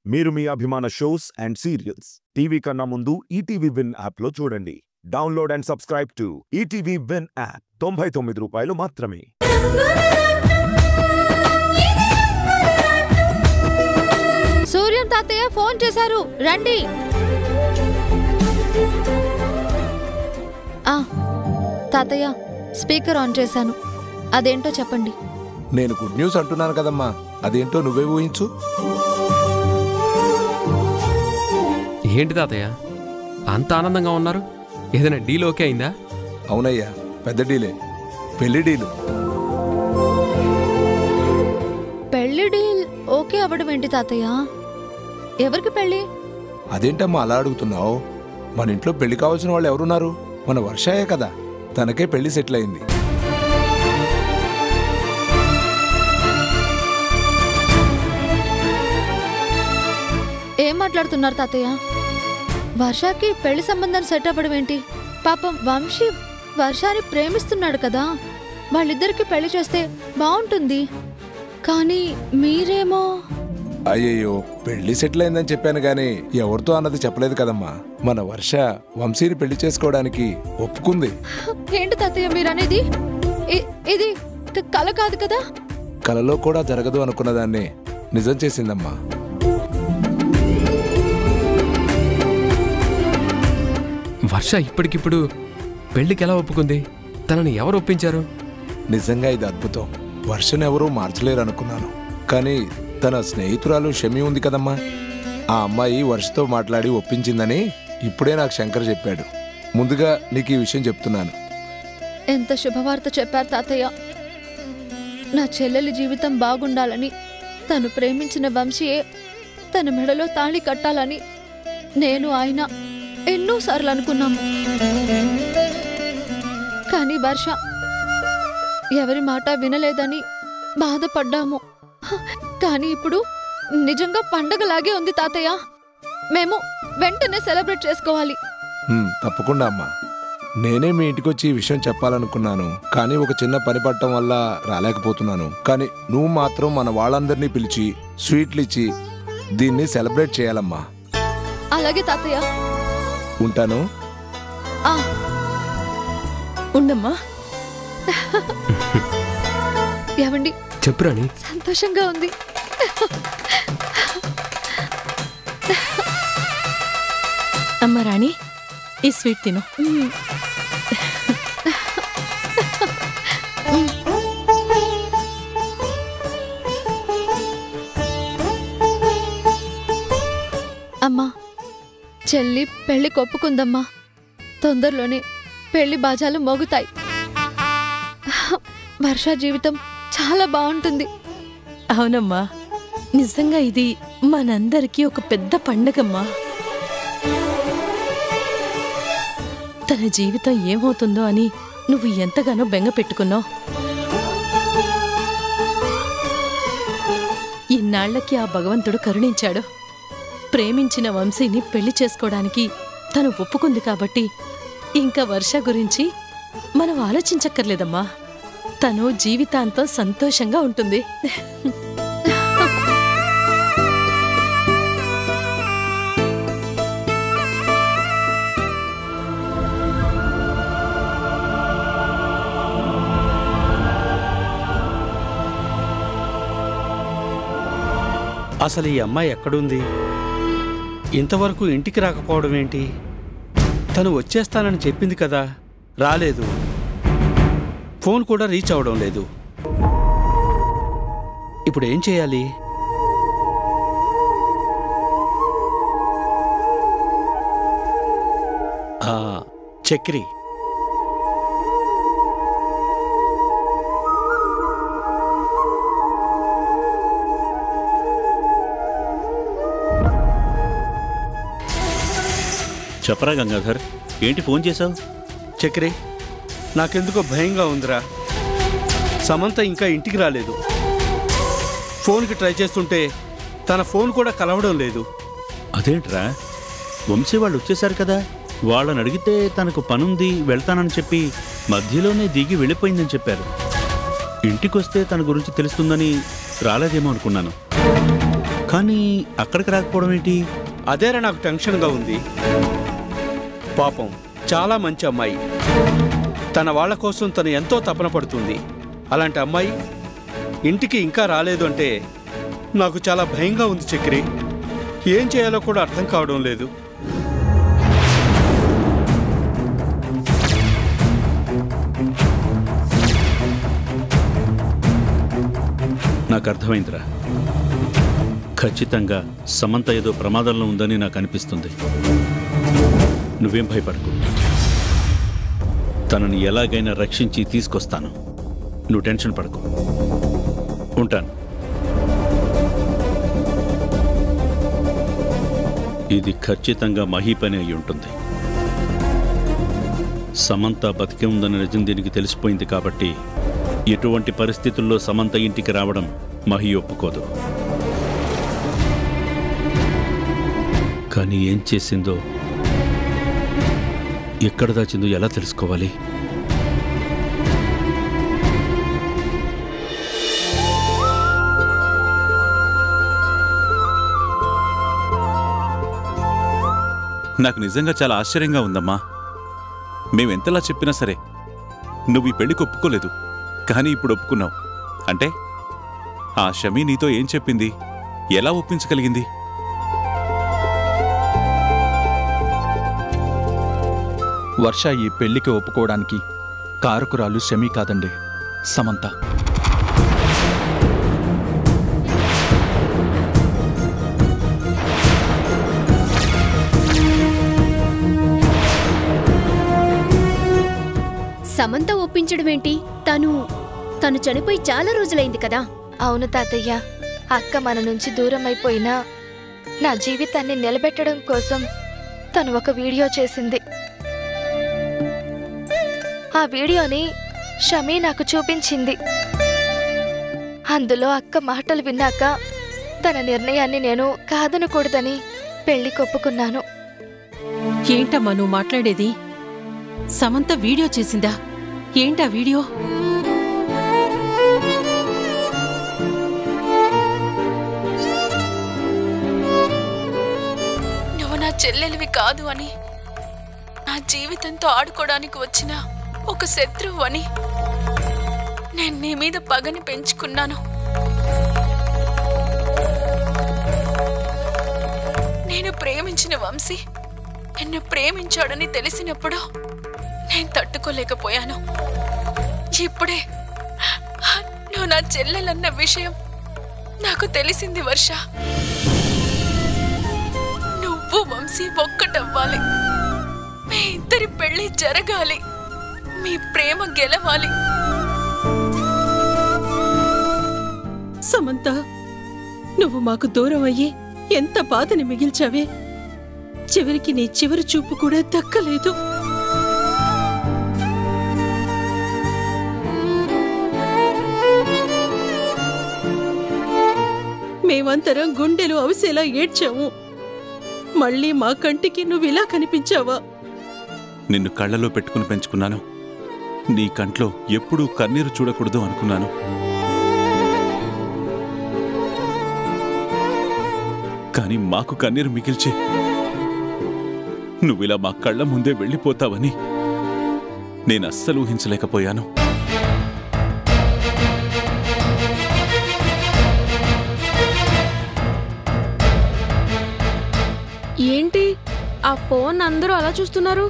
మీరు మీ అభిమాన shows and serials TV కన్నా ముందు ఈటీవీ విన్ యాప్లో చూడండి. Download and subscribe to ETV win app. 99 రూపాయలు మాత్రమే. సూర్యం తాతయ్య ఫోన్ చేశారు, రండి. తాతయ్య స్పీకర్ ఆన్ చేశాను, అదేంటో చెప్పండి. నేను గుడ్ న్యూస్ అంటున్నాను కదమ్మా, అదేంటో నువ్వే ఊహించు. ఏంటి తాతయ్య అంత ఆనందంగా ఉన్నారు? ఏదైనా డీల్ ఓకే అయిందా? అవునయ్యా, పెద్ద డీలే, పెళ్లి డీలు. పెళ్లి డీల్ ఓకే అవ్వడం ఏంటి తాతయ్య? ఎవరికి పెళ్లి? అదేంటమ్మా అలా అడుగుతున్నావు? మన ఇంట్లో పెళ్లి కావాల్సిన వాళ్ళు ఎవరున్నారు? మన వర్షాయే కదా, తనకే పెళ్లి సెటిల్ అయింది. ఏం మాట్లాడుతున్నారు తాతయ్య? వర్షాకి పెళ్లి సంబంధం సెట్ అవ్వడం ఏంటి? పాపం వంశీ వర్షాని ప్రేమిస్తున్నాడు కదా, వాళ్ళిద్దరికి పెళ్లి చేస్తే బాగుంటుంది. కానీ మీరేమో... అయ్యయ్యో, పెళ్లి సెటిల్ అయిందని చెప్పాను గాని ఎవరితో అన్నది చెప్పలేదు కదమ్మా. మన వర్ష వంశీని పెళ్లి చేసుకోవడానికి ఒప్పుకుంది. ఏంటి తాతయ్య మీరనేది? ఇది కల కాదు కదా? కలలో కూడా జరగదు అనుకున్న దాన్ని నిజం చేసిందమ్మా. వర్ష ఇప్పటికిప్పుడు పెళ్లికి ఎలా ఒప్పుకుంది? తనని ఎవరు ఒప్పించారు? నిజంగా ఇది అద్భుతం. వర్షను ఎవరూ మార్చలేరు అనుకున్నాను, కానీ తన స్నేహితురాలు షమి ఉంది కదమ్మా, ఆ అమ్మాయి వర్షతో మాట్లాడి ఒప్పించిందని ఇప్పుడే నాకు శంకర్ చెప్పాడు. ముందుగా నీకు ఈ విషయం చెప్తున్నాను. ఎంత శుభవార్త చెప్పారు తాతయ్య. నా చెల్లెలి జీవితం బాగుండాలని, తను ప్రేమించిన వంశీయే తన మెడలో తాళి కట్టాలని నేను ఆయన ఎన్నోసార్లు అనుకున్నాము. కానీ వర్ష ఎవరి మాట వినలేదని బాధపడ్డాము. కానీ ఇప్పుడు నిజంగా పండగలాగే ఉంది తాతయ్య. మేము వెంటనే సెలబ్రేట్ చేసుకోవాలి. తప్పకుండా అమ్మా. నేనే మీ ఇంటికొచ్చి ఈ విషయం చెప్పాలనుకున్నాను, కానీ ఒక చిన్న పని పట్టడం వల్ల రాలేకపోతున్నాను. కానీ నువ్వు మాత్రం మన వాళ్ళందరినీ పిలిచి స్వీట్లు ఇచ్చి దీన్ని సెలబ్రేట్ చేయాలమ్మా. అలాగే తాతయ్య. ఉంటాను. ఉండమ్మా. ఏమండి? చెప్పురాని. సంతోషంగా ఉంది. అమ్మ రాణి, ఈ స్వీట్ తిను. అమ్మా, చెల్లి పెళ్లి కొప్పుకుందమ్మా. తొందరలోనే పెళ్లి బాజాలు మోగుతాయి. వర్ష జీవితం చాలా బాగుంటుంది. అవునమ్మా, నిజంగా ఇది మనందరికీ ఒక పెద్ద పండగమ్మా. తన జీవితం ఏమవుతుందో అని నువ్వు ఎంతగానో బెంగ పెట్టుకున్నావు. ఇన్నాళ్లకి ఆ భగవంతుడు కరుణించాడు. ప్రేమించిన వంశీని పెళ్లి చేసుకోవడానికి తను ఒప్పుకుంది కాబట్టి ఇంకా వర్ష గురించి మనం ఆలోచించక్కర్లేదమ్మా. తను జీవితాంతం సంతోషంగా ఉంటుంది. అసలు ఈ అమ్మాయి ఎక్కడుంది? ఇంతవరకు ఇంటికి రాకపోవడం ఏంటి? తను వచ్చేస్తానని చెప్పింది కదా, రాలేదు. ఫోన్ కూడా రీచ్ అవడం లేదు. ఇప్పుడు ఏం చేయాలి? చక్రి. చెప్పరా గంగాధర్, ఏంటి ఫోన్ చేశావు? చక్రి, నాకెందుకో భయంగా ఉందిరా. సమంత ఇంకా ఇంటికి రాలేదు. ఫోన్కి ట్రై చేస్తుంటే తన ఫోన్ కూడా కలవడం లేదు. అదేంట్రా, వంశీ వాళ్ళు వచ్చేశారు కదా, వాళ్ళని అడిగితే తనకు పనుంది వెళ్తానని చెప్పి మధ్యలోనే దిగి వెళ్ళిపోయిందని చెప్పారు. ఇంటికొస్తే తన గురించి తెలుస్తుందని రాలేదేమో అనుకున్నాను. కానీ అక్కడికి రాకపోవడం ఏంటి? అదేరా నాకు టెన్షన్గా ఉంది. పాపం చాలా మంచి అమ్మాయి. తన వాళ్ళ కోసం తను ఎంతో తపన పడుతుంది. అలాంటి అమ్మాయి ఇంటికి ఇంకా రాలేదు అంటే నాకు చాలా భయంగా ఉంది చక్రి. ఏం చేయాలో కూడా అర్థం కావడం లేదు. నాకు అర్థమైందిరా. ఖచ్చితంగా సమంత ఏదో ప్రమాదంలో ఉందని నాకు అనిపిస్తుంది. నువ్వేం భయపడకు, తనని ఎలాగైనా రక్షించి తీసుకొస్తాను. నువ్వు టెన్షన్ పడకు. ఉంటాను. ఇది ఖచ్చితంగా మహీ పని అయి ఉంటుంది. సమంత బతికే ఉందన్న నిజం దీనికి తెలిసిపోయింది కాబట్టి ఎటువంటి పరిస్థితుల్లో సమంత ఇంటికి రావడం మహీ ఒప్పుకోదు. కానీ ఏం చేసిందో, ఎక్కడ దాచిందో ఎలా తెలుసుకోవాలి? నాకు నిజంగా చాలా ఆశ్చర్యంగా ఉందమ్మా. మేమెంతలా చెప్పినా సరే నువ్వు ఈ పెళ్లికి ఒప్పుకోలేదు, కానీ ఇప్పుడు ఒప్పుకున్నావు అంటే ఆ షమీ నీతో ఏం చెప్పింది? ఎలా ఒప్పించగలిగింది? వర్ష ఈ పెళ్లికి ఒప్పుకోవడానికి కారకురాలు షమీ కాదండి, సమంత. సమంత ఒప్పించడం ఏంటి? తను చనిపోయి చాలా రోజులైంది కదా. అవును తాతయ్య, అక్క మన నుంచి దూరం అయిపోయినా నా జీవితాన్ని నిలబెట్టడం కోసం తను ఒక వీడియో చేసింది. ఆ వీడియోని షమీ నాకు చూపించింది. అందులో అక్క మాటలు విన్నాక తన నిర్ణయాన్ని నేను కాదనకూడదని పెళ్లి కొప్పుకున్నాను. ఏంటమ్మా నువ్వు మాట్లాడేది? సమంత వీడియో చేసిందా? ఏంటా వీడియో? నువ్వు నా చెల్లెలివి కాదు అని, నా జీవితంతో ఆడుకోవడానికి వచ్చిన ఒక శత్రువు అని నేను నీ మీద పగని పెంచుకున్నాను. నేను ప్రేమించిన వంశీ నిన్ను ప్రేమించాడని తెలిసినప్పుడు నేను తట్టుకోలేకపోయాను. ఇప్పుడే నువ్వు నా చెల్లెలన్న విషయం నాకు తెలిసింది వర్ష. నువ్వు వంశీ ఒక్కటవ్వాలి, మీ ఇద్దరి పెళ్లి జరగాలి, మీ ప్రేమ గెలవాలి. సమంత, నువ్వు మాకు దూరం అయ్యి ఎంత బాధని మిగిల్చావే. చివరికి నీ చివరి చూపు కూడా దక్కలేదు. మేమంతరం గుండెలు అవిసేలా ఏడ్చాము. మళ్ళీ మా కంటికి నువ్విలా కనిపించావా? నిన్ను కళ్ళలో పెట్టుకుని పెంచుకున్నాను. నీ కంట్లో ఎప్పుడూ కన్నీరు చూడకూడదు అనుకున్నాను. కానీ మాకు కన్నీరు మిగిల్చి నువ్విలా మా కళ్ళ ముందే వెళ్ళిపోతావని నేను అస్సలు ఊహించలేకపోయాను. ఏంటి ఆ ఫోన్ అందరూ అలా చూస్తున్నారు?